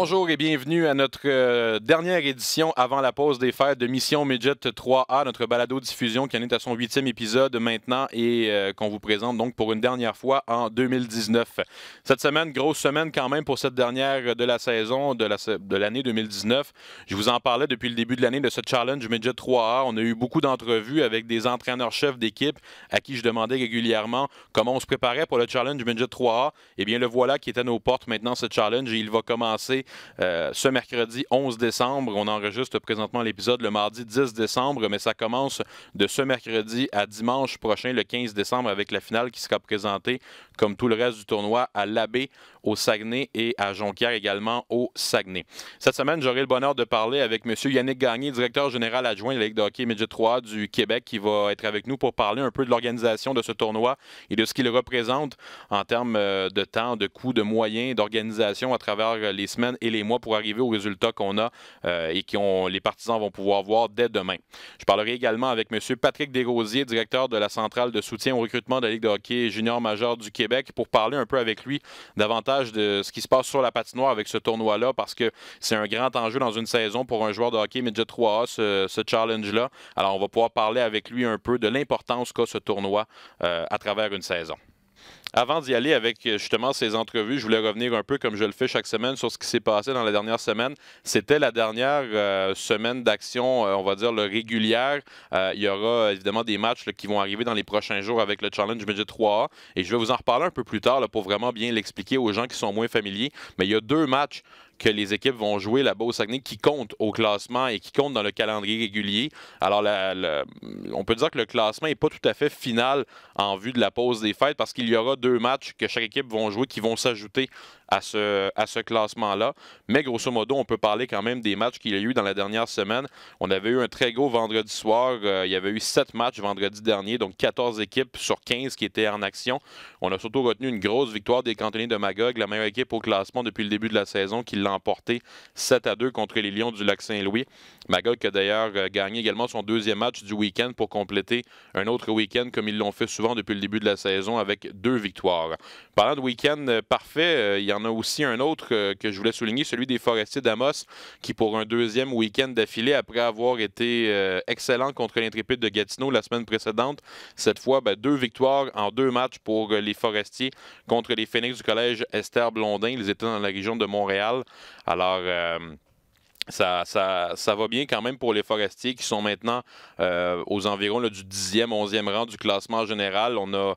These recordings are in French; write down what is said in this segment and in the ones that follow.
Bonjour et bienvenue à notre dernière édition avant la pause des fêtes de Mission Midget 3A, notre balado-diffusion qui en est à son 8e épisode maintenant et qu'on vous présente donc pour une dernière fois en 2019. Cette semaine, grosse semaine quand même pour cette dernière de la saison de l'année 2019. Je vous en parlais depuis le début de l'année de ce Challenge Midget 3A. On a eu beaucoup d'entrevues avec des entraîneurs-chefs d'équipe à qui je demandais régulièrement comment on se préparait pour le Challenge Midget 3A. Eh bien, le voilà qui est à nos portes maintenant, ce challenge, et il va commencer ce mercredi 11 décembre. On enregistre présentement l'épisode le mardi 10 décembre, mais ça commence de ce mercredi à dimanche prochain, le 15 décembre, avec la finale qui sera présentée, comme tout le reste du tournoi, à l'Abbé, au Saguenay et à Jonquière également au Saguenay. Cette semaine, j'aurai le bonheur de parler avec M. Yannick Gagné, directeur général adjoint de la Ligue de hockey Midget 3 du Québec, qui va être avec nous pour parler un peu de l'organisation de ce tournoi et de ce qu'il représente en termes de temps, de coûts, de moyens, d'organisation à travers les semaines et les mois pour arriver aux résultats qu'on a et que les partisans vont pouvoir voir dès demain. Je parlerai également avec M. Patrick Desrosiers, directeur de la centrale de soutien au recrutement de la Ligue de hockey junior majeur du Québec, pour parler un peu avec lui davantage de ce qui se passe sur la patinoire avec ce tournoi-là, parce que c'est un grand enjeu dans une saison pour un joueur de hockey Midget 3A, ce challenge-là. Alors, on va pouvoir parler avec lui un peu de l'importance qu'a ce tournoi à travers une saison. Avant d'y aller avec justement ces entrevues, je voulais revenir un peu comme je le fais chaque semaine sur ce qui s'est passé dans la dernière semaine. C'était la dernière semaine d'action, on va dire, régulière. Il y aura évidemment des matchs qui vont arriver dans les prochains jours avec le Challenge Midget 3A. Et je vais vous en reparler un peu plus tard pour vraiment bien l'expliquer aux gens qui sont moins familiers. Mais il y a deux matchs que les équipes vont jouer là-bas au Saguenay qui comptent au classement et qui comptent dans le calendrier régulier. Alors, on peut dire que le classement n'est pas tout à fait final en vue de la pause des fêtes parce qu'il y aura deux matchs que chaque équipe va jouer qui vont s'ajouter à ce classement-là. Mais grosso modo, on peut parler quand même des matchs qu'il y a eu dans la dernière semaine. On avait eu un très gros vendredi soir. Il y avait eu 7 matchs vendredi dernier, donc 14 équipes sur 15 qui étaient en action. On a surtout retenu une grosse victoire des Cantonniers de Magog, la meilleure équipe au classement depuis le début de la saison, qui l'a emporté 7-2 contre les Lions du Lac-Saint-Louis. Magog a d'ailleurs gagné également son deuxième match du week-end pour compléter un autre week-end comme ils l'ont fait souvent depuis le début de la saison avec 2 victoires. Parlant de week-end parfait, il y en a aussi un autre que je voulais souligner, celui des Forestiers d'Amos, qui pour un deuxième week-end d'affilée, après avoir été excellent contre l'Intrépide de Gatineau la semaine précédente, cette fois, 2 victoires en 2 matchs pour les Forestiers contre les Phoenix du collège Esther Blondin. Ils étaient dans la région de Montréal. Alors, ça va bien quand même pour les Forestiers qui sont maintenant aux environs du 10e, 11e rang du classement général. On a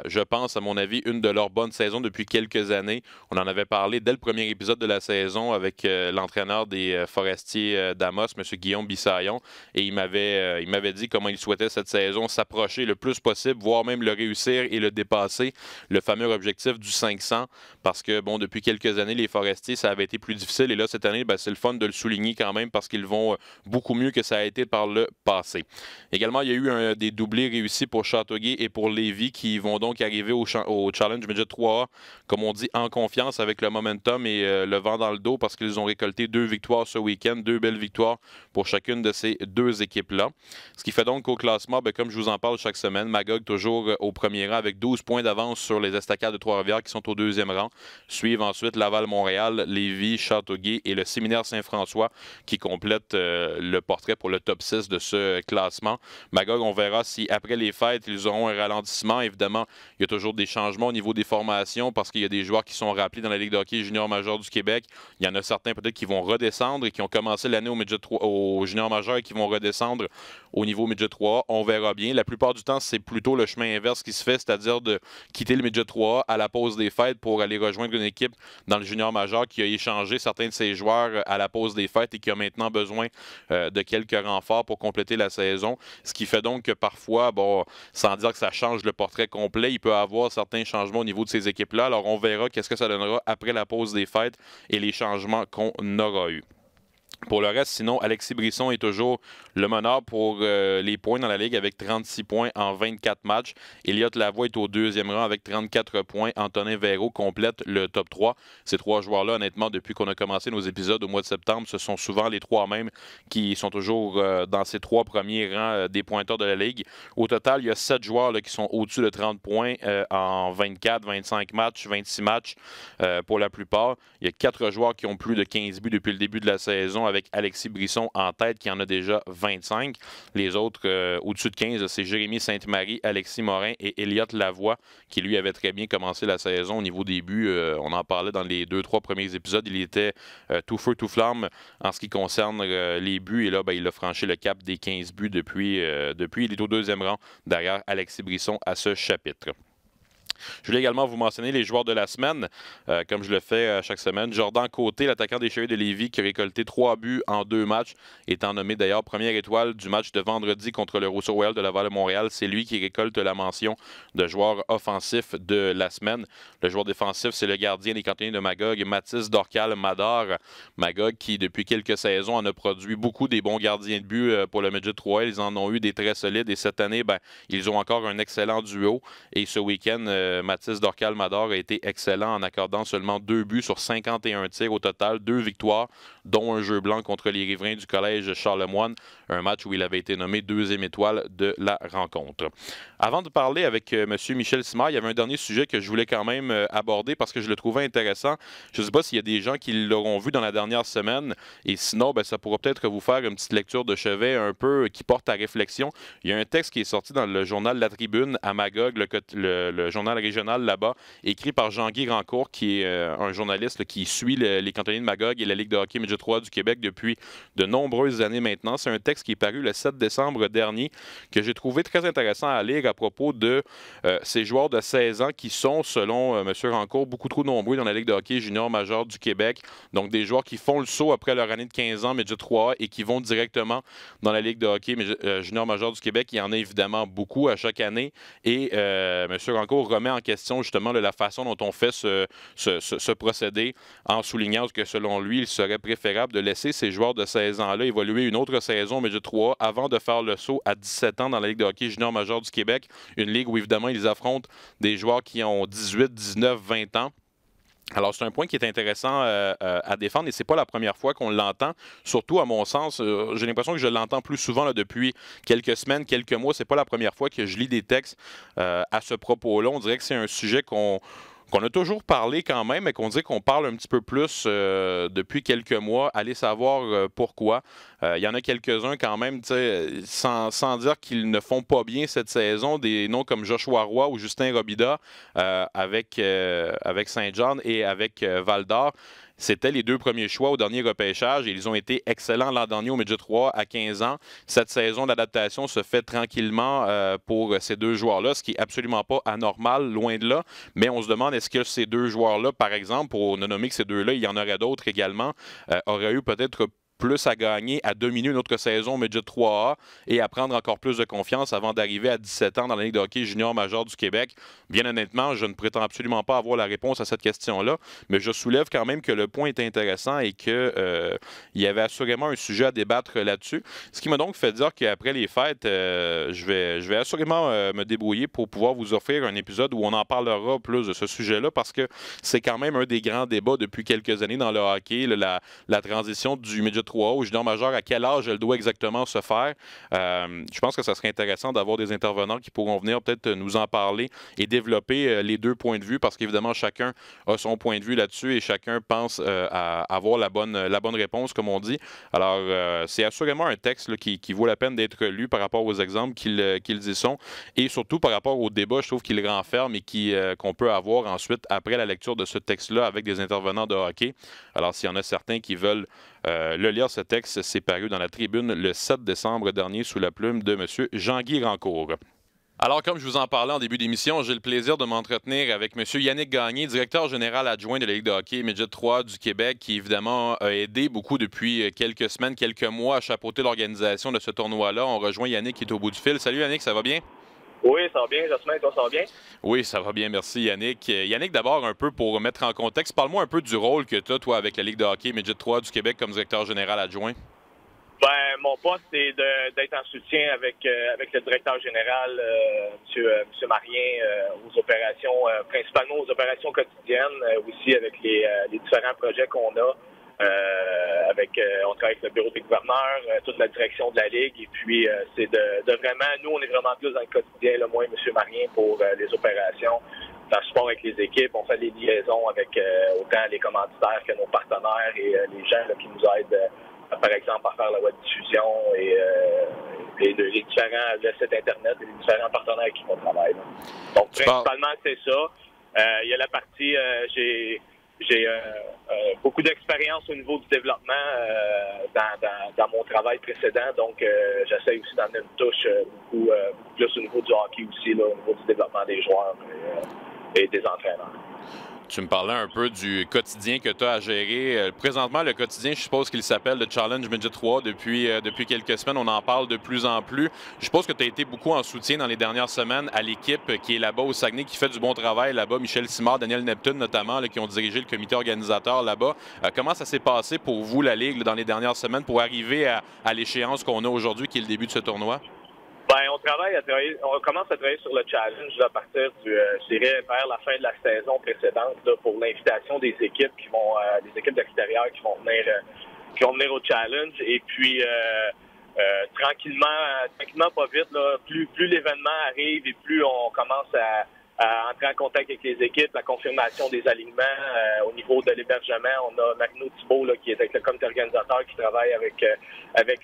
je pense, à mon avis, une de leurs bonnes saisons depuis quelques années. On en avait parlé dès le premier épisode de la saison avec l'entraîneur des Forestiers d'Amos, M. Guillaume Bissaillon, et il m'avait dit comment il souhaitait cette saison s'approcher le plus possible, voire même le réussir et le dépasser, le fameux objectif du 500, parce que, bon, depuis quelques années, les Forestiers, ça avait été plus difficile, et là, cette année, c'est le fun de le souligner quand même, parce qu'ils vont beaucoup mieux que ça a été par le passé. Également, il y a eu des doublés réussis pour Châteauguay et pour Lévis qui vont donc arriver au Challenge Midget 3A, comme on dit, en confiance avec le momentum et le vent dans le dos parce qu'ils ont récolté 2 victoires ce week-end, 2 belles victoires pour chacune de ces deux équipes-là. Ce qui fait donc qu'au classement, comme je vous en parle chaque semaine, Magog toujours au premier rang avec 12 points d'avance sur les Estacades de Trois-Rivières qui sont au deuxième rang. Suivent ensuite Laval-Montréal, Lévis, Châteauguay et le Séminaire Saint-François qui complètent le portrait pour le top 6 de ce classement. Magog, on verra si après les fêtes, ils auront un ralentissement. Évidemment, il y a toujours des changements au niveau des formations parce qu'il y a des joueurs qui sont rappelés dans la Ligue de hockey junior majeur du Québec. Il y en a certains peut-être qui vont redescendre et qui ont commencé l'année au junior majeur et qui vont redescendre au niveau Midget 3A. On verra bien. La plupart du temps, c'est plutôt le chemin inverse qui se fait, c'est-à-dire de quitter le Midget 3A à la pause des fêtes pour aller rejoindre une équipe dans le junior majeur qui a échangé certains de ses joueurs à la pause des fêtes et qui a maintenant besoin de quelques renforts pour compléter la saison. Ce qui fait donc que parfois, sans dire que ça change le portrait complet, il peut y avoir certains changements au niveau de ces équipes-là. Alors, on verra qu'est-ce que ça donnera après la pause des fêtes et les changements qu'on aura eus. Pour le reste, sinon, Alexis Brisson est toujours le meneur pour les points dans la Ligue avec 36 points en 24 matchs. Elliott Lavoie est au deuxième rang avec 34 points. Antonin Véro complète le top 3. Ces trois joueurs-là, honnêtement, depuis qu'on a commencé nos épisodes au mois de septembre, ce sont souvent les trois mêmes qui sont toujours dans ces trois premiers rangs des pointeurs de la Ligue. Au total, il y a 7 joueurs là, qui sont au-dessus de 30 points en 24, 25 matchs, 26 matchs pour la plupart. Il y a 4 joueurs qui ont plus de 15 buts depuis le début de la saison avec Alexis Brisson en tête qui en a déjà 25. Les autres au-dessus de 15, c'est Jérémy Sainte-Marie, Alexis Morin et Elliott Lavoie qui lui avait très bien commencé la saison au niveau des buts. On en parlait dans les 2-3 premiers épisodes. Il était tout feu, tout flamme en ce qui concerne les buts. Et là, il a franchi le cap des 15 buts depuis. Il est au deuxième rang derrière Alexis Brisson à ce chapitre. Je voulais également vous mentionner les joueurs de la semaine, comme je le fais chaque semaine. Jordan Côté, l'attaquant des Chevaliers de Lévis, qui a récolté 3 buts en 2 matchs, étant nommé d'ailleurs première étoile du match de vendredi contre le Rousseau Royal de Laval-Montréal. C'est lui qui récolte la mention de joueur offensif de la semaine. Le joueur défensif, c'est le gardien des Canadiens de Magog, Mathis Dorcal-Mador. Magog qui, depuis quelques saisons, en a produit beaucoup des bons gardiens de but pour le Midget 3. Ils en ont eu des très solides et cette année, ils ont encore un excellent duo. Et ce week-end, Mathis Dorcal-Mador a été excellent en accordant seulement 2 buts sur 51 tirs au total, 2 victoires, dont un jeu blanc contre les riverains du collège Charlemagne, un match où il avait été nommé 2e étoile de la rencontre. Avant de parler avec M. Michel Simard, il y avait un dernier sujet que je voulais quand même aborder parce que je le trouvais intéressant. Je ne sais pas s'il y a des gens qui l'auront vu dans la dernière semaine et sinon, ça pourra peut-être vous faire une petite lecture de chevet un peu qui porte à réflexion. Il y a un texte qui est sorti dans le journal La Tribune à Magog, le journal régional là-bas, écrit par Jean-Guy Rancourt, qui est un journaliste qui suit les cantonniers de Magog et la Ligue de hockey Midget 3 du Québec depuis de nombreuses années maintenant. C'est un texte qui est paru le 7 décembre dernier que j'ai trouvé très intéressant à lire à propos de ces joueurs de 16 ans qui sont, selon M. Rancourt, beaucoup trop nombreux dans la Ligue de hockey junior majeur du Québec. Donc des joueurs qui font le saut après leur année de 15 ans Midget 3 et qui vont directement dans la Ligue de hockey junior majeur du Québec. Il y en a évidemment beaucoup à chaque année et M. Rancourt remet en question justement la façon dont on fait ce procédé en soulignant que selon lui, il serait préférable de laisser ces joueurs de 16 ans-là évoluer une autre saison Midget 3 avant de faire le saut à 17 ans dans la Ligue de hockey junior majeur du Québec, une ligue où évidemment ils affrontent des joueurs qui ont 18, 19, 20 ans. Alors, c'est un point qui est intéressant à défendre et c'est pas la première fois qu'on l'entend. Surtout, à mon sens, j'ai l'impression que je l'entends plus souvent là, depuis quelques semaines, quelques mois. C'est pas la première fois que je lis des textes à ce propos-là. On dirait que c'est un sujet qu'on a toujours parlé quand même, mais qu'on dirait qu'on parle un petit peu plus depuis quelques mois. Allez savoir pourquoi. Il y en a quelques-uns quand même, sans dire qu'ils ne font pas bien cette saison. Des noms comme Joshua Roy ou Justin Robida avec Saint-Jean et avec Val-d'Or. C'était les 2 premiers choix au dernier repêchage et ils ont été excellents l'an dernier au Midget 3 à 15 ans. Cette saison d'adaptation se fait tranquillement pour ces 2 joueurs-là, ce qui n'est absolument pas anormal, loin de là. Mais on se demande, est-ce que ces 2 joueurs-là, par exemple, pour ne nommer que ces 2-là, il y en aurait d'autres également, auraient eu peut-être plus à gagner, à dominer une autre saison au Midget 3A et à prendre encore plus de confiance avant d'arriver à 17 ans dans la Ligue de hockey junior majeur du Québec. Bien honnêtement, je ne prétends absolument pas avoir la réponse à cette question-là, mais je soulève quand même que le point est intéressant et qu'il y avait assurément un sujet à débattre là-dessus. Ce qui m'a donc fait dire qu'après les fêtes, je vais assurément me débrouiller pour pouvoir vous offrir un épisode où on en parlera plus de ce sujet-là parce que c'est quand même un des grands débats depuis quelques années dans le hockey, la transition du Midget 3A au junior majeur, à quel âge elle doit exactement se faire. Je pense que ça serait intéressant d'avoir des intervenants qui pourront venir peut-être nous en parler et développer les 2 points de vue parce qu'évidemment, chacun a son point de vue là-dessus et chacun pense à avoir la bonne réponse, comme on dit. Alors, c'est assurément un texte là, qui vaut la peine d'être lu par rapport aux exemples qu'ils y sont et surtout par rapport au débat, je trouve qu'il renferme et qu'on peut avoir ensuite après la lecture de ce texte-là avec des intervenants de hockey. Alors, s'il y en a certains qui veulent le lire, ce texte, c'est paru dans la Tribune le 7 décembre dernier sous la plume de M. Jean-Guy Rancourt. Alors, comme je vous en parlais en début d'émission, j'ai le plaisir de m'entretenir avec M. Yannick Gagné, directeur général adjoint de la Ligue de hockey Midget 3 du Québec, qui évidemment a aidé beaucoup depuis quelques semaines, quelques mois à chapeauter l'organisation de ce tournoi-là. On rejoint Yannick qui est au bout du fil. Salut Yannick, ça va bien? Oui, ça va bien, Jasmin, toi, ça va bien? Oui, ça va bien, merci Yannick. Yannick, d'abord, un peu pour mettre en contexte, parle-moi un peu du rôle que tu as, toi, avec la Ligue de hockey Midget 3 du Québec comme directeur général adjoint. Ben, mon poste est d'être en soutien avec le directeur général, monsieur Marien, aux opérations, principalement aux opérations quotidiennes, aussi avec les différents projets qu'on a. On travaille avec le bureau des gouverneurs, toute la direction de la Ligue, et puis c'est de vraiment, nous, on est vraiment plus dans le quotidien, là, moi et monsieur Marien, pour les opérations. Dans le sport avec les équipes, on fait des liaisons avec autant les commanditaires que nos partenaires et les gens là, qui nous aident. Par exemple, à faire la web diffusion et les différents le site Internet et les différents partenaires avec qui on travaille. Là. Donc, principalement, c'est ça. Il y a la partie, j'ai beaucoup d'expérience au niveau du développement dans mon travail précédent. Donc, j'essaie aussi d'en une touche beaucoup plus au niveau du hockey aussi, là, au niveau du développement des joueurs et des entraîneurs. Tu me parlais un peu du quotidien que tu as à gérer. Présentement, le quotidien, je suppose qu'il s'appelle le Challenge Midget 3 depuis quelques semaines. On en parle de plus en plus. Je suppose que tu as été beaucoup en soutien dans les dernières semaines à l'équipe qui est là-bas au Saguenay, qui fait du bon travail là-bas. Michel Simard, Daniel Neptune notamment, là, qui ont dirigé le comité organisateur là-bas. Comment ça s'est passé pour vous, la Ligue, là, dans les dernières semaines, pour arriver à l'échéance qu'on a aujourd'hui, qui est le début de ce tournoi? Ben, on commence à travailler sur le challenge là, à partir je dirais, vers la fin de la saison précédente là, pour l'invitation des équipes des équipes d'extérieur qui vont venir au challenge. Et puis tranquillement, pas vite, là, plus l'événement arrive et plus on commence à entrer en contact avec les équipes, la confirmation des alignements. Au niveau de l'hébergement, on a Magno Thibault là, qui est avec le comité organisateur qui travaille avec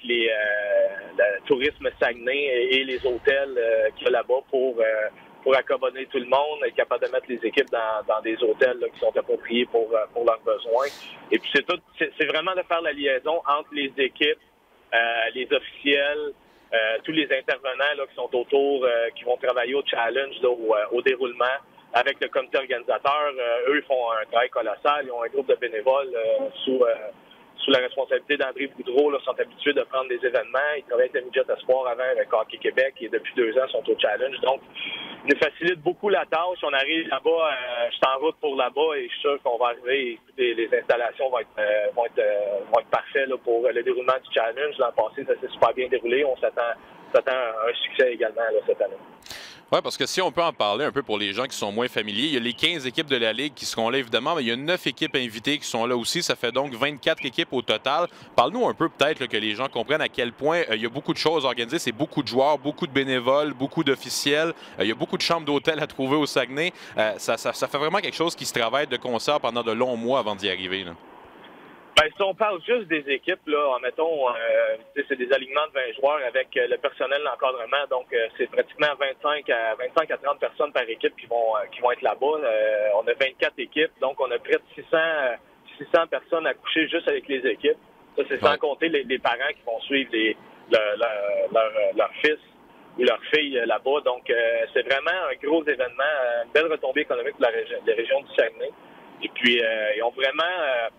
le tourisme Saguenay et les hôtels qu'il y a là-bas pour accommoder tout le monde, être capable de mettre les équipes dans des hôtels là, qui sont appropriés pour leurs besoins. Et puis c'est vraiment de faire la liaison entre les équipes, les officiels, tous les intervenants là, qui sont autour, qui vont travailler au challenge, là, au déroulement, avec le comité organisateur. Eux, ils font un travail colossal. Ils ont un groupe de bénévoles sous la responsabilité d'André Boudreau, là, sont habitués de prendre des événements. Ils travaillent avec le Midget Espoir avant avec Hockey Québec et depuis 2 ans, sont au challenge. Donc, ils nous facilitent beaucoup la tâche. On arrive là-bas, je suis en route pour là-bas et je suis sûr qu'on va arriver. Écoutez, les installations vont être parfaites là, pour le déroulement du challenge. L'an passé, ça s'est super bien déroulé. On s'attend à un succès également là, cette année. Oui, parce que si on peut en parler un peu pour les gens qui sont moins familiers, il y a les 15 équipes de la Ligue qui seront là, évidemment, mais il y a 9 équipes invitées qui sont là aussi. Ça fait donc 24 équipes au total. Parle-nous un peu peut-être là, que les gens comprennent à quel point il y a beaucoup de choses organisées. C'est beaucoup de joueurs, beaucoup de bénévoles, beaucoup d'officiels. Il y a beaucoup de chambres d'hôtel à trouver au Saguenay. Ça fait vraiment quelque chose qui se travaille de concert pendant de longs mois avant d'y arriver, là. Ben, si on parle juste des équipes, là, mettons, c'est des alignements de 20 joueurs avec le personnel d'encadrement, donc c'est pratiquement 25 à 30 personnes par équipe qui vont être là-bas. On a 24 équipes, donc on a près de 600 personnes à coucher juste avec les équipes. Ça, c'est sans compter les parents qui vont suivre leur fils ou leur fille là-bas. Donc, c'est vraiment un gros événement, une belle retombée économique pour les régions du Saguenay. Et puis, ils ont vraiment...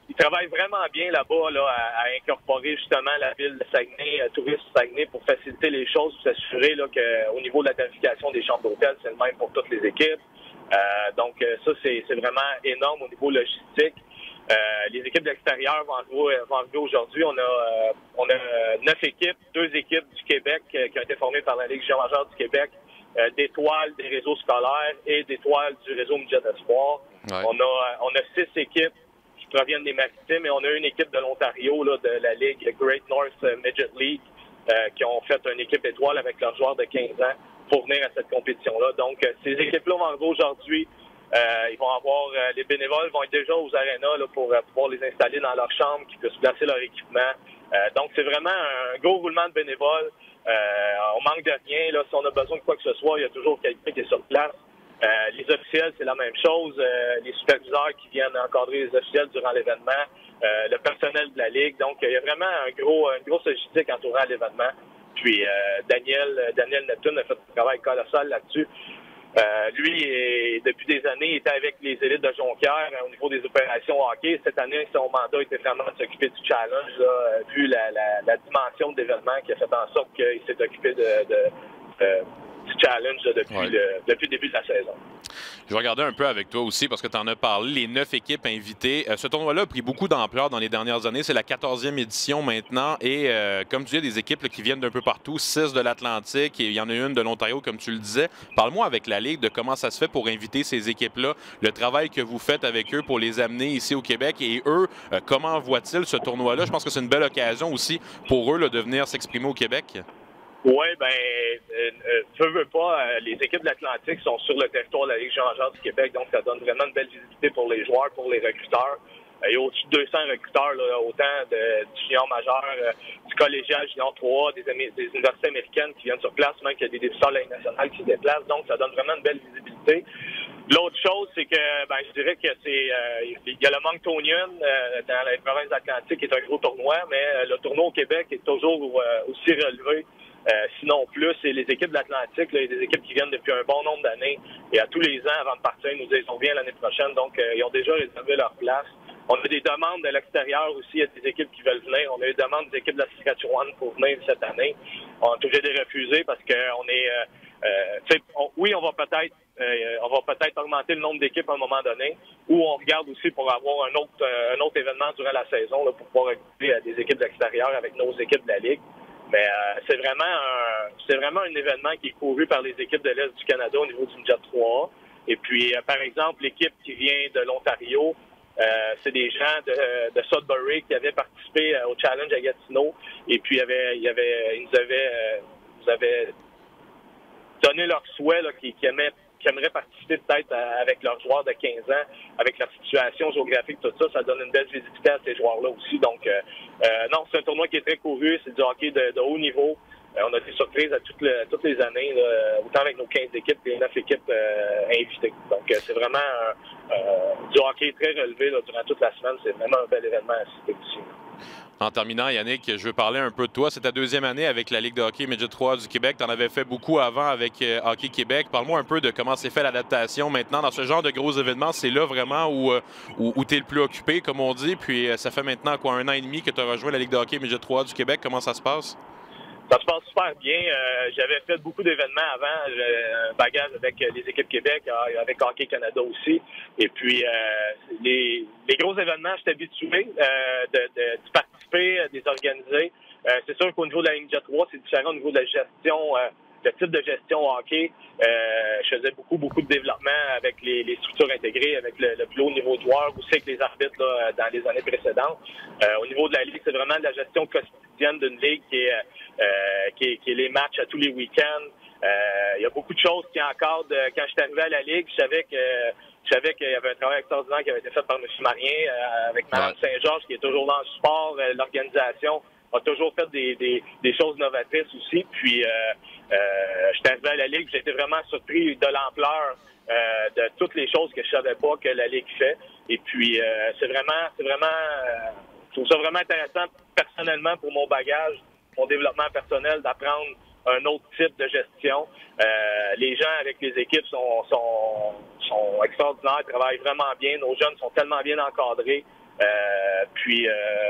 Ils travaillent vraiment bien là-bas là, à incorporer justement la ville de Saguenay, Tourisme Saguenay, pour faciliter les choses, pour s'assurer qu'au niveau de la tarification des chambres d'hôtel, c'est le même pour toutes les équipes. Donc ça, c'est vraiment énorme au niveau logistique. Les équipes d'extérieur vont arriver aujourd'hui. On a 9 équipes, 2 équipes du Québec qui ont été formées par la Ligue majeure du Québec, d'étoiles des réseaux scolaires et d'étoiles du réseau Midget Espoir. Ouais. On a 6 équipes qui proviennent des Maritimes et on a une équipe de l'Ontario là, de la Ligue Great North Midget League qui ont fait une équipe étoile avec leurs joueurs de 15 ans pour venir à cette compétition-là. Donc, ces équipes-là vont arriver aujourd'hui. Ils vont avoir les bénévoles vont être déjà aux arénas là, pour pouvoir les installer dans leur chambre, qu'ils puissent placer leur équipement. Donc, c'est vraiment un gros roulement de bénévoles. On manque de rien. Là. Si on a besoin de quoi que ce soit, il y a toujours quelqu'un qui est sur place. Les officiels, c'est la même chose. Les superviseurs qui viennent encadrer les officiels durant l'événement. Le personnel de la Ligue. Donc, il y a vraiment une grosse logistique entourant l'événement. Puis, Daniel Neptune a fait un travail colossal là-dessus. Lui, depuis des années, il était avec les élites de Jonquière au niveau des opérations hockey. Cette année, son mandat était vraiment de s'occuper du challenge, là, vu la dimension de l'événement qui a fait en sorte qu'il s'est occupé du challenge là, depuis le début de la saison. Je vais regarder un peu avec toi aussi parce que tu en as parlé, les 9 équipes invitées. Ce tournoi-là a pris beaucoup d'ampleur dans les dernières années. C'est la 14e édition maintenant et comme tu dis, il y a des équipes là, qui viennent d'un peu partout, 6 de l'Atlantique et il y en a une de l'Ontario comme tu le disais. Parle-moi avec la Ligue de comment ça se fait pour inviter ces équipes-là, le travail que vous faites avec eux pour les amener ici au Québec et eux, comment voient-ils ce tournoi-là? Je pense que c'est une belle occasion aussi pour eux là, de venir s'exprimer au Québec. Oui, veux pas, les équipes de l'Atlantique sont sur le territoire de la Ligue Jean-Jean du Québec, donc ça donne vraiment une belle visibilité pour les joueurs, pour les recruteurs. Il y a au-dessus de 200 recruteurs, là, autant du junior majeur, du collégial junior 3, des universités américaines qui viennent sur place, même qu'il y a des défenseurs de la Ligue nationale qui se déplacent, donc ça donne vraiment une belle visibilité. L'autre chose, c'est que je dirais que il y a le Monctonian dans les provinces atlantiques qui est un gros tournoi, mais le tournoi au Québec est toujours aussi relevé. Sinon plus, c'est les équipes de l'Atlantique, il y a des équipes qui viennent depuis un bon nombre d'années et à tous les ans avant de partir, ils nous disent qu'ils vient l'année prochaine, donc ils ont déjà réservé leur place. On a des demandes de l'extérieur aussi, il y a des équipes qui veulent venir. On a eu des demandes des équipes de la Saskatchewan pour venir cette année. On a toujours des refusés parce qu'on est on va peut-être augmenter le nombre d'équipes à un moment donné, ou on regarde aussi pour avoir un autre événement durant la saison là, pour pouvoir recruter des équipes de l'extérieur avec nos équipes de la Ligue. Mais c'est vraiment un événement qui est couru par les équipes de l'Est du Canada au niveau du Midget 3A. Et puis, par exemple, l'équipe qui vient de l'Ontario, c'est des gens de Sudbury qui avaient participé au Challenge à Gatineau. Et puis, ils nous avaient donné leur souhait là, qui aimeraient participer peut-être avec leurs joueurs de 15 ans, avec leur situation géographique, tout ça, ça donne une belle visibilité à ces joueurs-là aussi. Donc, non, c'est un tournoi qui est très couru, c'est du hockey de haut niveau. On a des surprises à toutes les années, là, autant avec nos 15 équipes et 9 équipes invitées. Donc, c'est vraiment du hockey très relevé là, durant toute la semaine. C'est vraiment un bel événement à assister aussi. En terminant, Yannick, je veux parler un peu de toi. C'est ta deuxième année avec la Ligue de hockey Midget 3 du Québec. Tu en avais fait beaucoup avant avec Hockey Québec. Parle-moi un peu de comment s'est fait l'adaptation maintenant dans ce genre de gros événements. C'est là vraiment où tu es le plus occupé, comme on dit. Puis ça fait maintenant quoi, 1 an et demi que tu as rejoint la Ligue de hockey Midget 3 du Québec. Comment ça se passe? Ça se passe super bien. J'avais fait beaucoup d'événements avant. J'ai un bagage avec les équipes Québec, avec Hockey Canada aussi. Et puis, les gros événements, je suis habitué de participer, de les organiser. C'est sûr qu'au niveau de la Ligue 3, c'est différent au niveau de la gestion, le type de gestion hockey. Je faisais beaucoup de développement avec les structures intégrées, avec le plus haut niveau de joueurs, aussi avec les arbitres là, dans les années précédentes. Au niveau de la Ligue, c'est vraiment de la gestion quotidienne d'une Ligue qui est les matchs à tous les week-ends. Il y a beaucoup de choses qui encadrent. Quand je suis arrivé à la Ligue, je savais qu'il y avait un travail extraordinaire qui avait été fait par M. Marien, avec Mme Saint-Georges, qui est toujours dans le sport, l'organisation a toujours fait des choses novatrices aussi. Puis, je suis arrivé à la Ligue, j'ai été vraiment surpris de l'ampleur de toutes les choses que je savais pas que la Ligue fait. Et puis, c'est vraiment, je trouve ça vraiment intéressant personnellement pour mon bagage, mon développement personnel, d'apprendre un autre type de gestion. Les gens avec les équipes sont extraordinaires, travaillent vraiment bien. Nos jeunes sont tellement bien encadrés.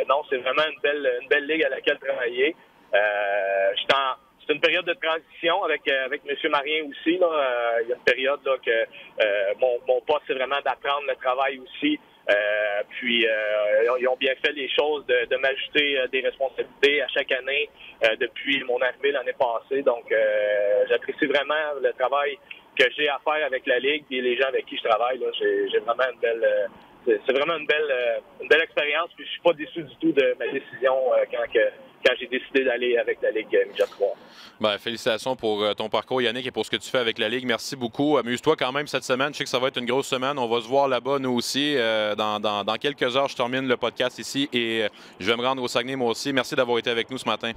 Non, c'est vraiment une belle ligue à laquelle travailler. C'est une période de transition avec M. Marien aussi. Là. Il y a une période là, que mon poste, c'est vraiment d'apprendre le travail aussi. Ils ont bien fait les choses de m'ajouter des responsabilités à chaque année depuis mon arrivée l'année passée. Donc, j'apprécie vraiment le travail que j'ai à faire avec la Ligue et les gens avec qui je travaille. Là. J'ai vraiment c'est vraiment une belle expérience. Puis je suis pas déçu du tout de ma décision quand j'ai décidé d'aller avec la Ligue Midget 3. Ben, félicitations pour ton parcours, Yannick, et pour ce que tu fais avec la Ligue. Merci beaucoup. Amuse-toi quand même cette semaine. Je sais que ça va être une grosse semaine. On va se voir là-bas, nous aussi. Dans quelques heures, je termine le podcast ici et je vais me rendre au Saguenay, moi aussi. Merci d'avoir été avec nous ce matin.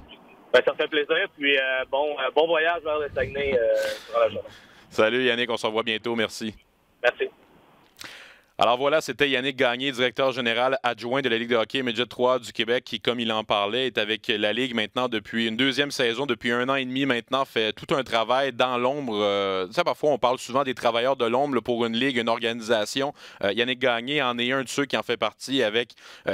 Ben, ça me fait plaisir. Puis bon voyage vers le Saguenay durant la journée. Salut, Yannick. On se revoit bientôt. Merci. Merci. Alors voilà, c'était Yannick Gagné, directeur général adjoint de la Ligue de hockey Midget 3 du Québec, qui, comme il en parlait, est avec la Ligue maintenant depuis une deuxième saison, depuis 1 an et demi maintenant, fait tout un travail dans l'ombre. Tu sais, parfois, on parle souvent des travailleurs de l'ombre pour une ligue, une organisation. Yannick Gagné en est un de ceux qui en fait partie avec,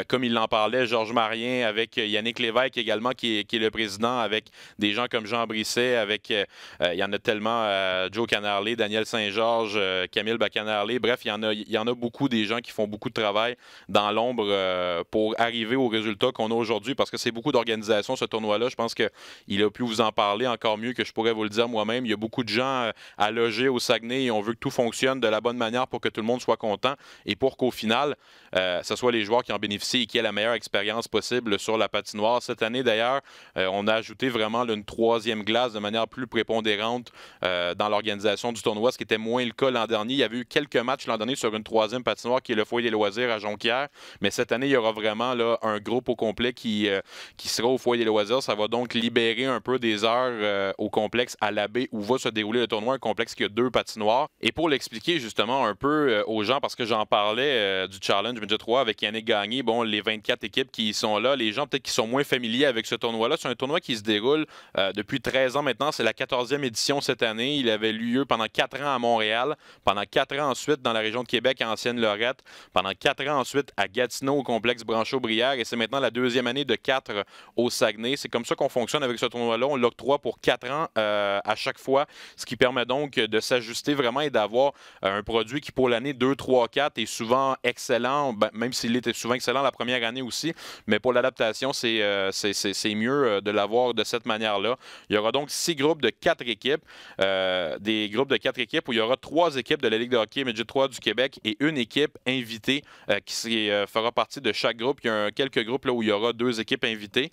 comme il en parlait, Georges Marien, avec Yannick Lévesque également, qui est le président, avec des gens comme Jean Brisset, avec, il y en a tellement, Joe Canarlé, Daniel Saint-Georges, Camille Bacanarlé, bref, il y en a beaucoup des gens qui font beaucoup de travail dans l'ombre pour arriver aux résultats qu'on a aujourd'hui, parce que c'est beaucoup d'organisations, ce tournoi-là. Je pense qu'il a pu vous en parler encore mieux que je pourrais vous le dire moi-même. Il y a beaucoup de gens à loger au Saguenay et on veut que tout fonctionne de la bonne manière pour que tout le monde soit content et pour qu'au final, ce soit les joueurs qui en bénéficient et qui aient la meilleure expérience possible sur la patinoire. Cette année, d'ailleurs, on a ajouté vraiment une troisième glace de manière plus prépondérante dans l'organisation du tournoi, ce qui était moins le cas l'an dernier. Il y avait eu quelques matchs l'an dernier sur une troisième patinoire qui est le Foyer des loisirs à Jonquière. Mais cette année, il y aura vraiment là, un groupe au complet qui sera au Foyer des loisirs. Ça va donc libérer un peu des heures au complexe à la baie où va se dérouler le tournoi, un complexe qui a 2 patinoires. Et pour l'expliquer justement un peu aux gens, parce que j'en parlais du Challenge Midget 3 avec Yannick Gagné, bon, les 24 équipes qui sont là, les gens peut-être qui sont moins familiers avec ce tournoi-là, c'est un tournoi qui se déroule depuis 13 ans maintenant. C'est la 14e édition cette année. Il avait lieu pendant 4 ans à Montréal, pendant 4 ans ensuite dans la région de Québec, à Ancienne-Lorette, pendant 4 ans ensuite à Gatineau, au complexe Branchot-Brière, et c'est maintenant la deuxième année de 4 au Saguenay. C'est comme ça qu'on fonctionne avec ce tournoi-là. On l'octroie pour 4 ans à chaque fois, ce qui permet donc de s'ajuster vraiment et d'avoir un produit qui, pour l'année 2, 3, 4, est souvent excellent, même s'il était souvent excellent la première année aussi, mais pour l'adaptation, c'est mieux de l'avoir de cette manière-là. Il y aura donc 6 groupes de 4 équipes, des groupes de 4 équipes où il y aura 3 équipes de la Ligue de hockey Midget 3 du Québec et une équipe invitée qui fera partie de chaque groupe. Il y a quelques groupes là, où il y aura 2 équipes invitées.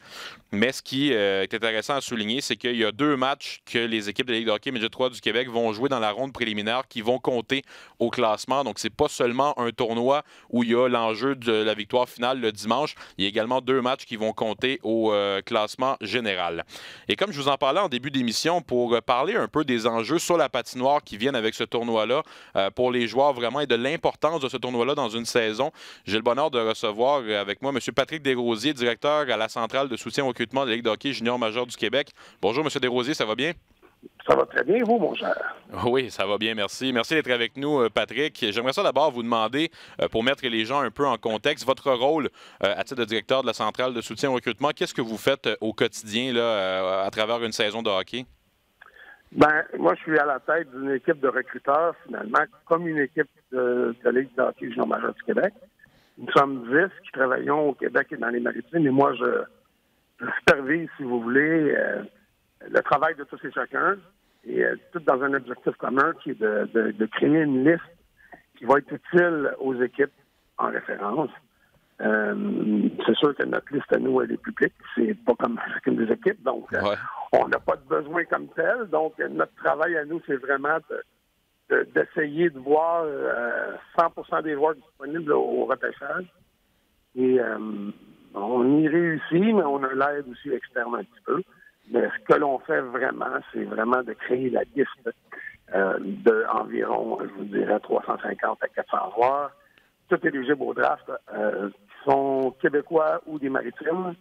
Mais ce qui est intéressant à souligner, c'est qu'il y a 2 matchs que les équipes de la Ligue de hockey Midget 3 du Québec vont jouer dans la ronde préliminaire qui vont compter au classement. Donc, c'est pas seulement un tournoi où il y a l'enjeu de la victoire finale le dimanche. Il y a également 2 matchs qui vont compter au classement général. Et comme je vous en parlais en début d'émission, pour parler un peu des enjeux sur la patinoire qui viennent avec ce tournoi-là, pour les joueurs vraiment et de l'importance de ce tournoi-là dans une saison, j'ai le bonheur de recevoir avec moi M. Patrick Desrosiers, directeur à la centrale de soutien au recrutement de la Ligue de hockey junior majeur du Québec. Bonjour M. Desrosiers, ça va bien? Ça va très bien, vous, mon cher? Oui, ça va bien, merci. Merci d'être avec nous, Patrick. J'aimerais ça d'abord vous demander, pour mettre les gens un peu en contexte, votre rôle à titre de directeur de la centrale de soutien au recrutement. Qu'est-ce que vous faites au quotidien là, à travers une saison de hockey? Ben, moi, je suis à la tête d'une équipe de recruteurs, finalement, comme une équipe de Ligue de hockey junior majeur du Québec. Nous sommes 10 qui travaillons au Québec et dans les Maritimes, et moi, je supervise, si vous voulez, le travail de tous et chacun, et tout dans un objectif commun qui est de créer une liste qui va être utile aux équipes en référence. C'est sûr que notre liste à nous, elle est publique. C'est pas comme chacune des équipes, donc on n'a pas de besoin comme tel. Donc, notre travail à nous, c'est vraiment d'essayer de voir 100% des joueurs disponibles au repêchage. Et on y réussit, mais on a l'aide aussi externe un petit peu. Mais ce que l'on fait vraiment, c'est vraiment de créer la liste d'environ, je vous dirais, 350 à 400 joueurs, tout éligible au draft, qui sont québécois ou des maritimes,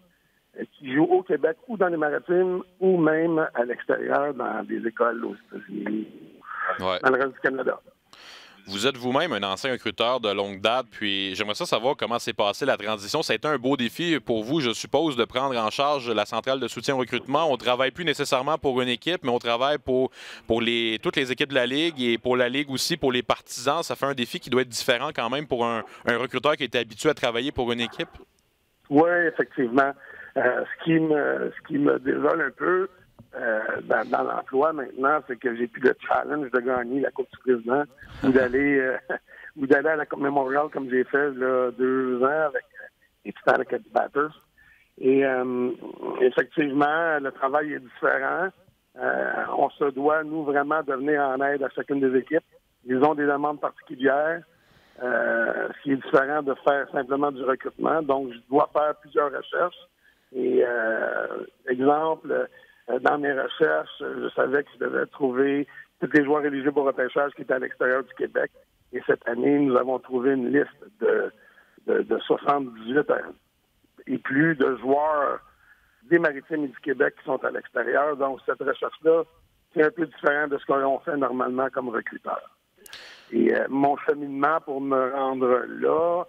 qui jouent au Québec ou dans les maritimes, ou même à l'extérieur dans des écoles aux États-Unis, dans le reste du Canada. Vous êtes vous-même un ancien recruteur de longue date, puis j'aimerais savoir comment s'est passée la transition. Ça a été un beau défi pour vous, je suppose, de prendre en charge la centrale de soutien au recrutement. On ne travaille plus nécessairement pour une équipe, mais on travaille pour toutes les équipes de la Ligue et pour la Ligue aussi, pour les partisans. Ça fait un défi qui doit être différent quand même pour un recruteur qui était habitué à travailler pour une équipe. Oui, effectivement. Ce qui me désole un peu dans l'emploi maintenant, c'est que j'ai plus le challenge de gagner la Coupe du Président ou d'aller à la Coupe Memorial comme j'ai fait là, 2 ans avec les Titans Acadie Batters. Et effectivement, le travail est différent. On se doit, nous, vraiment de venir en aide à chacune des équipes. Ils ont des demandes particulières. Ce qui est différent de faire simplement du recrutement. Donc, je dois faire plusieurs recherches. Et exemple, dans mes recherches, je savais que je devais trouver tous les joueurs éligibles au repêchage qui étaient à l'extérieur du Québec. Et cette année, nous avons trouvé une liste de 78 et plus de joueurs des Maritimes et du Québec qui sont à l'extérieur. Donc, cette recherche-là, c'est un peu différent de ce qu'on fait normalement comme recruteur. Et mon cheminement pour me rendre là,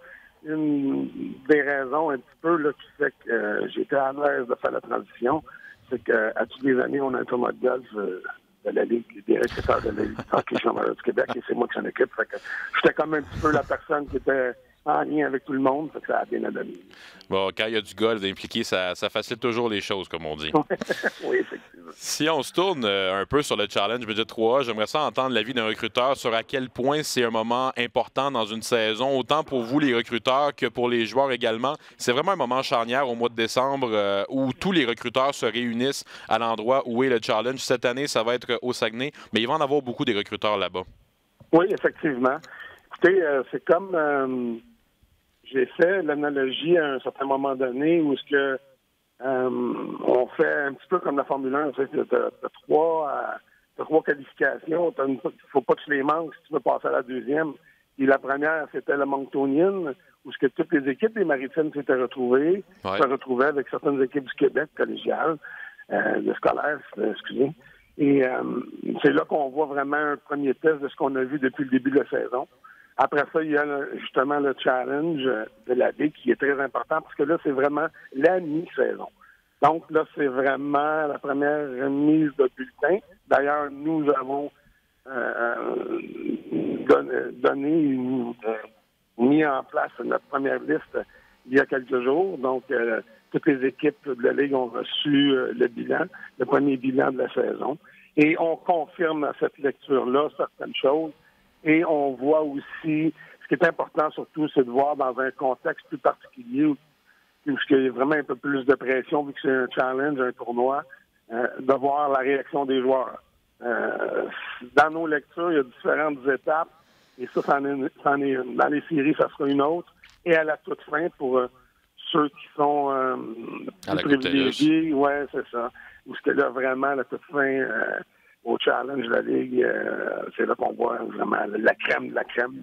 une des raisons un petit peu là, qui fait que j'étais à l'aise de faire la transition, c'est qu'à toutes les années, on a un tournoi de golf de la Ligue, des recruteurs de la Ligue hockey championnat du Québec, et c'est moi qui s'en occupe. Fait que j'étais comme un petit peu la personne qui était en lien avec tout le monde, fait que ça a bien donné. Bon, quand il y a du golf impliqué, ça facilite toujours les choses, comme on dit. Oui, effectivement. Si on se tourne un peu sur le Challenge Budget 3A, j'aimerais ça entendre l'avis d'un recruteur sur à quel point c'est un moment important dans une saison, autant pour vous, les recruteurs, que pour les joueurs également. C'est vraiment un moment charnière au mois de décembre où tous les recruteurs se réunissent à l'endroit où est le Challenge. Cette année, ça va être au Saguenay, mais il va en avoir beaucoup des recruteurs là-bas. Oui, effectivement. Écoutez, c'est comme... j'ai fait l'analogie à un certain moment donné où est-ce que on fait un petit peu comme la Formule 1, tu sais, t'as trois qualifications, il ne faut pas que tu les manques si tu veux passer à la deuxième. Et la première, c'était la Monctonienne, où ce que toutes les équipes des Maritimes s'étaient retrouvées, se retrouvaient avec certaines équipes du Québec collégiales, de scolaires, excusez. Et c'est là qu'on voit vraiment un premier test de ce qu'on a vu depuis le début de la saison. Après ça, il y a justement le challenge de la Ligue qui est très important parce que là, c'est vraiment la mi-saison. Donc là, c'est vraiment la première remise de bulletin. D'ailleurs, nous avons mis en place notre première liste il y a quelques jours. Donc, toutes les équipes de la Ligue ont reçu le bilan, le premier bilan de la saison. Et on confirme à cette lecture-là certaines choses. Et on voit aussi, ce qui est important surtout, c'est de voir dans un contexte plus particulier où il y a vraiment un peu plus de pression, vu que c'est un challenge, un tournoi, de voir la réaction des joueurs. Dans nos lectures, il y a différentes étapes, et ça, c'en est une. Dans les séries, ça sera une autre. Et à la toute fin, pour ceux qui sont plus privilégiés, ouais, c'est ça. Où ce que là, vraiment, à la toute fin... au challenge de la Ligue, c'est là qu'on voit vraiment la crème de la crème.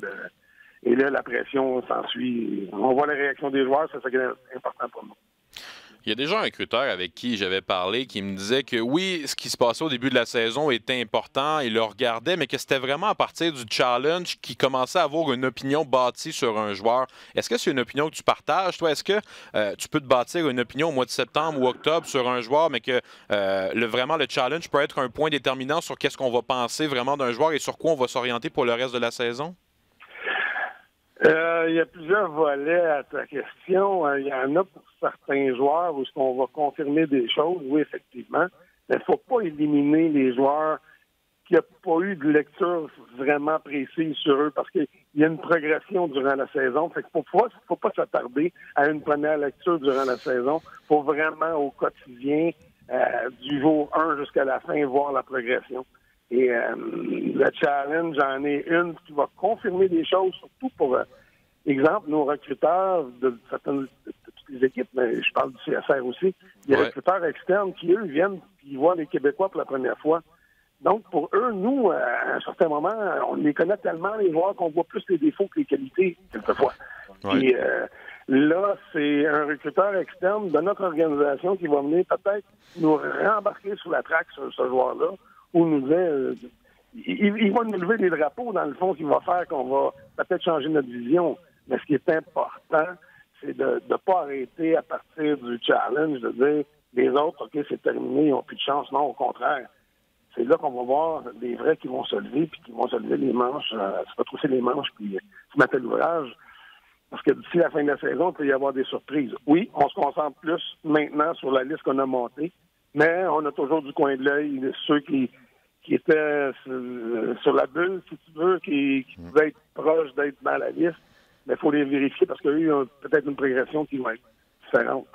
Et là, la pression s'ensuit. On voit la réaction des joueurs, c'est ça qui est important pour nous. Il y a déjà un recruteur avec qui j'avais parlé qui me disait que oui, ce qui se passait au début de la saison était important, il le regardait, mais que c'était vraiment à partir du challenge qu'il commençait à avoir une opinion bâtie sur un joueur. Est-ce que c'est une opinion que tu partages, toi? Est-ce que tu peux te bâtir une opinion au mois de septembre ou octobre sur un joueur, mais que vraiment le challenge peut être un point déterminant sur qu'est-ce qu'on va penser vraiment d'un joueur et sur quoi on va s'orienter pour le reste de la saison? Il y a plusieurs volets à ta question. Il y en a pour certains joueurs où on va confirmer des choses, oui, effectivement. Mais il ne faut pas éliminer les joueurs qui n'ont pas eu de lecture vraiment précise sur eux parce qu'il y a une progression durant la saison. Fait qu'il faut pas s'attarder à une première lecture durant la saison. Il faut vraiment, au quotidien, du jour 1 jusqu'à la fin, voir la progression. Et le challenge, j'en ai une qui va confirmer des choses, surtout pour, exemple, nos recruteurs de toutes les équipes, mais je parle du CSR aussi, des recruteurs externes qui, eux, viennent et voient les Québécois pour la première fois. Donc, pour eux, nous, à un certain moment, on les connaît tellement, les joueurs, qu'on voit plus les défauts que les qualités, quelquefois. Et là, c'est un recruteur externe de notre organisation qui va venir peut-être nous rembarquer sur la traque sur ce joueur-là, ou nous dire, il va nous lever des drapeaux, dans le fond, qui va faire qu'on va peut-être changer notre vision. Mais ce qui est important, c'est de ne pas arrêter à partir du challenge, de dire, les autres, OK, c'est terminé, ils n'ont plus de chance. Non, au contraire. C'est là qu'on va voir des vrais qui vont se lever, puis qui vont se lever les manches, se retrousser les manches, puis se mettre à l'ouvrage. Parce que d'ici la fin de la saison, il peut y avoir des surprises. Oui, on se concentre plus maintenant sur la liste qu'on a montée, mais on a toujours du coin de l'œil ceux qui étaient sur la bulle, si tu veux, qui pouvaient être proches d'être dans la liste. Mais il faut les vérifier parce qu'eux, ils ont peut-être une progression qui va être différente.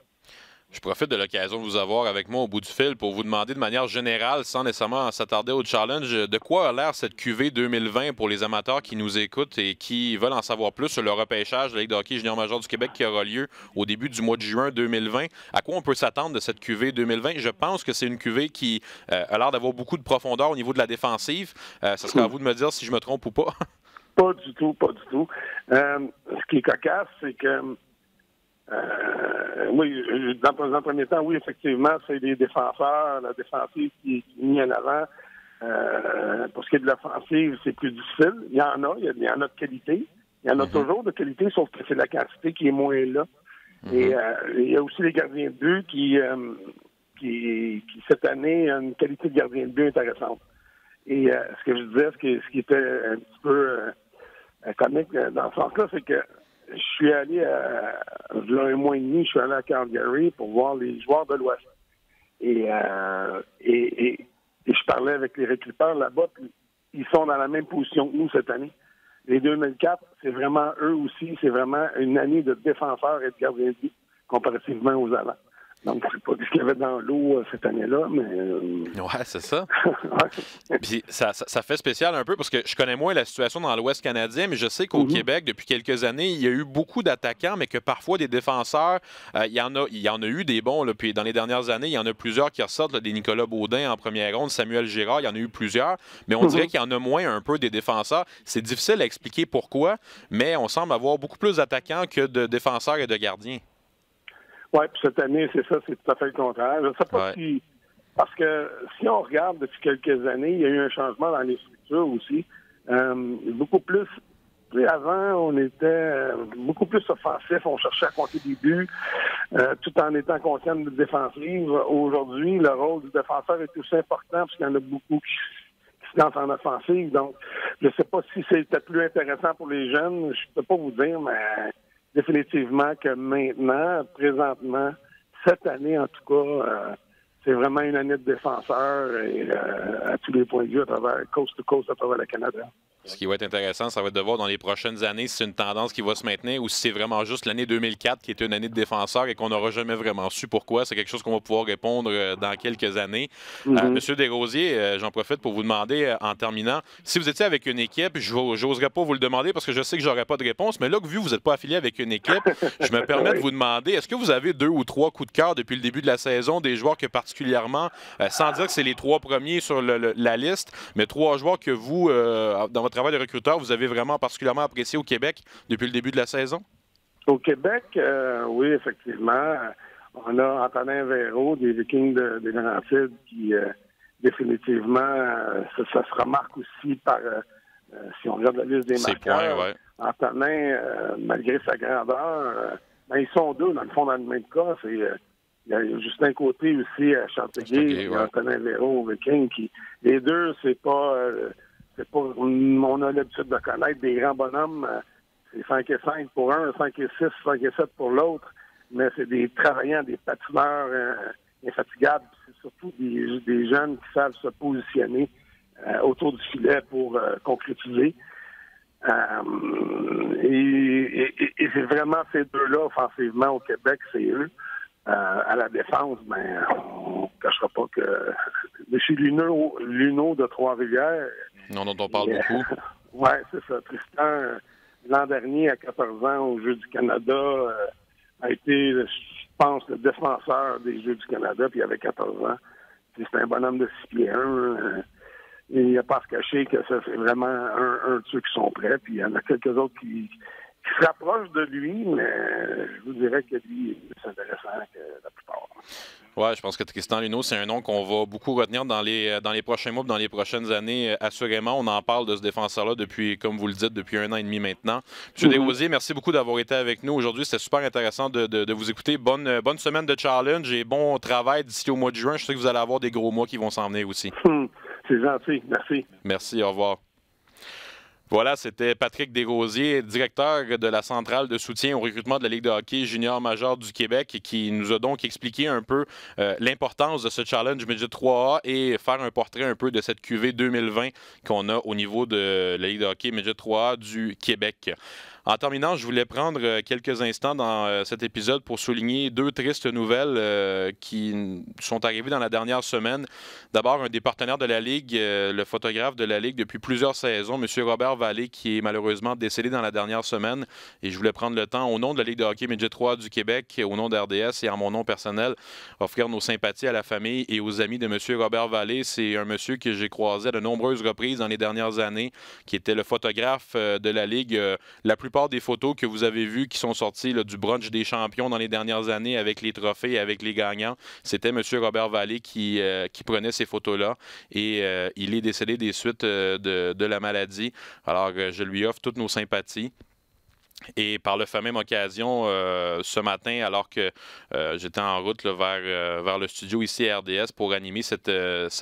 Je profite de l'occasion de vous avoir avec moi au bout du fil pour vous demander de manière générale, sans nécessairement s'attarder au challenge, de quoi a l'air cette QV 2020 pour les amateurs qui nous écoutent et qui veulent en savoir plus sur le repêchage de la Ligue de hockey junior major du Québec qui aura lieu au début du mois de juin 2020. À quoi on peut s'attendre de cette QV 2020? Je pense que c'est une QV qui a l'air d'avoir beaucoup de profondeur au niveau de la défensive. Ça sera à vous de me dire si je me trompe ou pas. Pas du tout, pas du tout. Ce qui est cocasse, c'est que oui, dans un premier temps, oui, effectivement, c'est les défenseurs, la défensive qui est mise en avant. Pour ce qui est de l'offensive, c'est plus difficile. Il y en a de qualité. Il y en a toujours de qualité, sauf que c'est la quantité qui est moins là. Et il y a aussi les gardiens de but qui cette année, ont une qualité de gardien de but intéressante. Et ce que je disais, ce qui était un petit peu comique dans ce sens-là, c'est que je suis allé, il y a un mois et demi, je suis allé à Calgary pour voir les joueurs de l'Ouest. Et je parlais avec les recruteurs là-bas, puis ils sont dans la même position que nous cette année. Les 2004, c'est vraiment eux aussi, c'est vraiment une année de défenseurs et de gardiens de but comparativement aux avant. Donc, je ne sais pas ce qu'il y avait dans l'eau cette année-là, mais... Ouais, c'est ça. Ouais. Puis ça fait spécial un peu parce que je connais moins la situation dans l'Ouest canadien, mais je sais qu'au Québec, depuis quelques années, il y a eu beaucoup d'attaquants, mais que parfois des défenseurs, il y en a eu des bons. Là, puis dans les dernières années, il y en a plusieurs qui ressortent, là, des Nicolas Baudin en première ronde, Samuel Girard, il y en a eu plusieurs, mais on dirait qu'il y en a moins un peu des défenseurs. C'est difficile à expliquer pourquoi, mais on semble avoir beaucoup plus d'attaquants que de défenseurs et de gardiens. Oui, puis cette année, c'est ça, c'est tout à fait le contraire. Je ne sais pas si... Parce que si on regarde depuis quelques années, il y a eu un changement dans les structures aussi. Beaucoup plus... Avant, on était beaucoup plus offensif, on cherchait à compter des buts, tout en étant conscient de défensive. Aujourd'hui, le rôle du défenseur est aussi important parce qu'il y en a beaucoup qui se lancent en offensive. Donc, je ne sais pas si c'était plus intéressant pour les jeunes, je ne peux pas vous dire, mais... Définitivement que maintenant, présentement, cette année en tout cas, c'est vraiment une année de défenseurs et à tous les points de vue à travers coast to coast à travers le Canada. Ce qui va être intéressant, ça va être de voir dans les prochaines années si c'est une tendance qui va se maintenir ou si c'est vraiment juste l'année 2004 qui était une année de défenseurs et qu'on n'aura jamais vraiment su pourquoi. C'est quelque chose qu'on va pouvoir répondre dans quelques années. Monsieur Desrosiers, j'en profite pour vous demander en terminant, si vous étiez avec une équipe, je n'oserais pas vous le demander parce que je sais que j'aurais pas de réponse, mais là, vu que vous n'êtes pas affilié avec une équipe, je me permets de vous demander, est-ce que vous avez 2 ou 3 coups de cœur depuis le début de la saison, des joueurs que particulièrement, sans dire que c'est les 3 premiers sur la liste, mais 3 joueurs que vous, dans votre travail de recruteur, vous avez vraiment particulièrement apprécié au Québec depuis le début de la saison? Au Québec, oui, effectivement. On a Antonin Véro des Vikings des Laurentides qui, définitivement, ça se remarque aussi par, si on regarde la liste des marqueurs. Points, ouais. Antonin, malgré sa grandeur, ils sont 2, dans le fond, dans le même cas. Il y a Justin Côté aussi à Chanteguay, et Antonin Véro au Vikings. Les 2, c'est pas... on a l'habitude de connaître des grands bonhommes, c'est 5 et 5 pour un, 5 et 6, 5 et 7 pour l'autre, mais c'est des travaillants, des patineurs infatigables, c'est surtout des jeunes qui savent se positionner autour du filet pour concrétiser. Et c'est vraiment ces 2-là, offensivement, au Québec, c'est eux. À la défense, on ne cachera pas que M. Luneau de Trois-Rivières... Non, dont on parle beaucoup. Oui, c'est ça. Tristan, l'an dernier, à 14 ans, aux Jeux du Canada, a été, je pense, le défenseur des Jeux du Canada, puis il avait 14 ans. Puis c'est un bonhomme de 6 pieds 1. Il n'y a pas à se cacher que ça, c'est vraiment un de ceux qui sont prêts. Puis il y en a quelques autres qui se rapprochent de lui, mais je vous dirais que lui est plus intéressant que la plupart. Oui, je pense que Tristan Luneau, c'est un nom qu'on va beaucoup retenir dans les prochains mois, dans les prochaines années. Assurément, on en parle de ce défenseur-là depuis, comme vous le dites, depuis 1 an et demi maintenant. M. Desrosiers, merci beaucoup d'avoir été avec nous aujourd'hui. C'était super intéressant de vous écouter. Bonne semaine de challenge et bon travail d'ici au mois de juin. Je sais que vous allez avoir des gros mois qui vont s'en venir aussi. C'est gentil. Merci. Merci. Au revoir. Voilà, c'était Patrick Desrosiers, directeur de la centrale de soutien au recrutement de la Ligue de hockey junior majeur du Québec, qui nous a donc expliqué un peu l'importance de ce challenge Midget 3A et faire un portrait un peu de cette QV 2020 qu'on a au niveau de la Ligue de hockey Midget 3A du Québec. En terminant, je voulais prendre quelques instants dans cet épisode pour souligner 2 tristes nouvelles qui sont arrivées dans la dernière semaine. D'abord, un des partenaires de la Ligue, le photographe de la Ligue depuis plusieurs saisons, M. Robert Vallée, qui est malheureusement décédé dans la dernière semaine. Et je voulais prendre le temps, au nom de la Ligue de hockey Midget 3 du Québec, au nom de RDS et en mon nom personnel, offrir nos sympathies à la famille et aux amis de M. Robert Vallée. C'est un monsieur que j'ai croisé à de nombreuses reprises dans les dernières années, qui était le photographe de la Ligue. La plupart des photos que vous avez vues qui sont sorties là, du brunch des champions dans les dernières années avec les trophées et avec les gagnants, c'était M. Robert Vallée qui prenait ces photos-là. Et il est décédé des suites de la maladie. Alors, je lui offre toutes nos sympathies. Et par la même occasion, ce matin, alors que j'étais en route là, vers le studio ici à RDS pour animer cette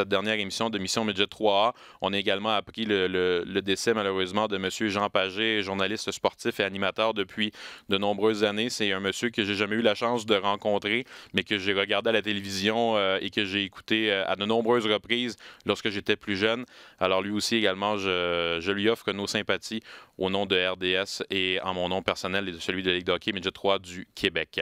dernière émission de Mission Midget 3A, on a également appris le décès malheureusement de M. Jean Pagé, journaliste sportif et animateur depuis de nombreuses années. C'est un monsieur que j'ai jamais eu la chance de rencontrer, mais que j'ai regardé à la télévision et que j'ai écouté à de nombreuses reprises lorsque j'étais plus jeune. Alors lui aussi également, je lui offre nos sympathies au nom de RDS et en mon nom personnel et de celui de la Ligue de hockey Midget 3 du Québec.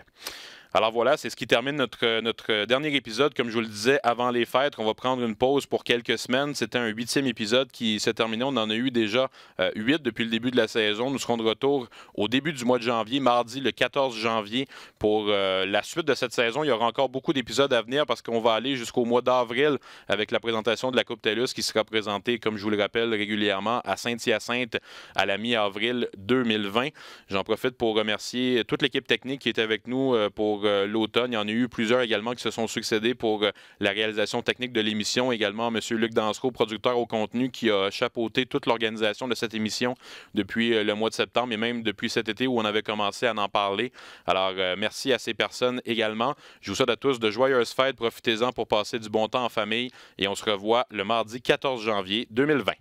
Alors voilà, c'est ce qui termine notre dernier épisode. Comme je vous le disais, avant les fêtes, on va prendre une pause pour quelques semaines. C'était un 8e épisode qui s'est terminé. On en a eu déjà 8 depuis le début de la saison. Nous serons de retour au début du mois de janvier, mardi le 14 janvier, pour la suite de cette saison. Il y aura encore beaucoup d'épisodes à venir parce qu'on va aller jusqu'au mois d'avril avec la présentation de la Coupe TELUS qui sera présentée, comme je vous le rappelle régulièrement, à Saint-Hyacinthe à la mi-avril 2020. J'en profite pour remercier toute l'équipe technique qui est avec nous pour l'automne. Il y en a eu plusieurs également qui se sont succédés pour la réalisation technique de l'émission. Également, M. Luc Dansereau, producteur au contenu, qui a chapeauté toute l'organisation de cette émission depuis le mois de septembre et même depuis cet été où on avait commencé à en parler. Alors, merci à ces personnes également. Je vous souhaite à tous de joyeuses fêtes. Profitez-en pour passer du bon temps en famille et on se revoit le mardi 14 janvier 2020.